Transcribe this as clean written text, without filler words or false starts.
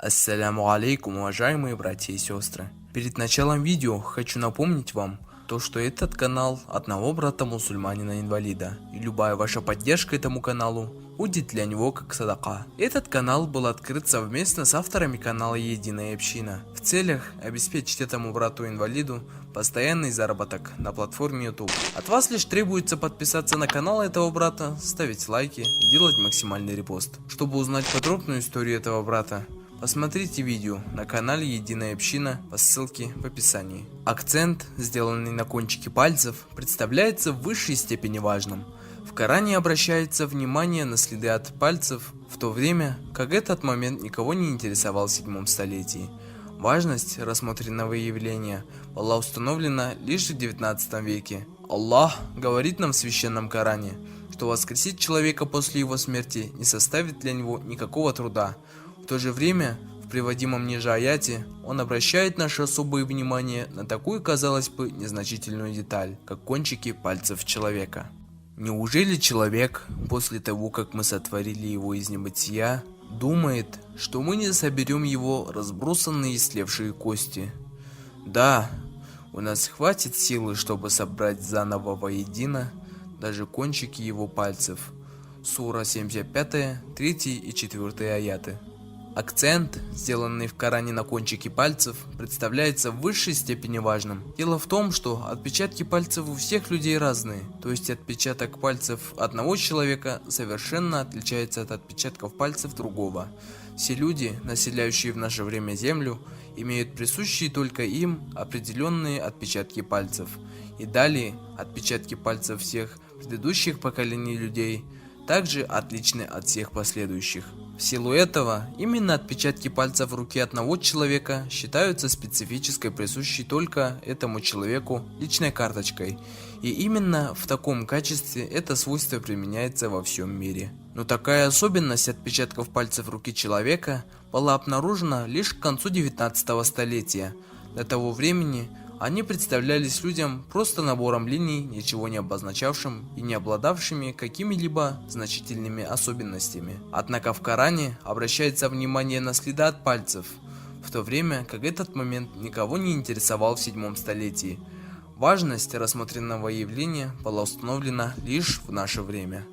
Ассаляму алейкум, уважаемые братья и сестры. Перед началом видео хочу напомнить вам, что этот канал одного брата мусульманина-инвалида, и любая ваша поддержка этому каналу будет для него как садака. Этот канал был открыт совместно с авторами канала Единая Община в целях обеспечить этому брату-инвалиду постоянный заработок на платформе YouTube. От вас лишь требуется подписаться на канал этого брата, ставить лайки и делать максимальный репост. Чтобы узнать подробную историю этого брата, посмотрите видео на канале Единая Община по ссылке в описании. Акцент, сделанный на кончике пальцев, представляется в высшей степени важным. В Коране обращается внимание на следы от пальцев, в то время как этот момент никого не интересовал в 7 столетии. Важность рассмотренного явления была установлена лишь в 19 веке. Аллах говорит нам в священном Коране, что воскресить человека после его смерти не составит для него никакого труда. В то же время, в приводимом ниже аяте, он обращает наше особое внимание на такую, казалось бы, незначительную деталь, как кончики пальцев человека. Неужели человек, после того, как мы сотворили его из небытия, думает, что мы не соберем его разбросанные и слевшие кости? Да, у нас хватит силы, чтобы собрать заново воедино даже кончики его пальцев. Сура 75, 3 и 4 аяты. Акцент, сделанный в Коране на кончике пальцев, представляется в высшей степени важным. Дело в том, что отпечатки пальцев у всех людей разные, то есть отпечаток пальцев одного человека совершенно отличается от отпечатков пальцев другого. Все люди, населяющие в наше время Землю, имеют присущие только им определенные отпечатки пальцев. И далее отпечатки пальцев всех предыдущих поколений людей также отличны от всех последующих. В силу этого, именно отпечатки пальцев в руке одного человека считаются специфической, присущей только этому человеку личной карточкой, и именно в таком качестве это свойство применяется во всем мире. Но такая особенность отпечатков пальцев руки человека была обнаружена лишь к концу 19 столетия. До того времени они представлялись людям просто набором линий, ничего не обозначавшим и не обладавшими какими-либо значительными особенностями. Однако в Коране обращается внимание на следы от пальцев, в то время как этот момент никого не интересовал в 7 столетии. Важность рассмотренного явления была установлена лишь в наше время.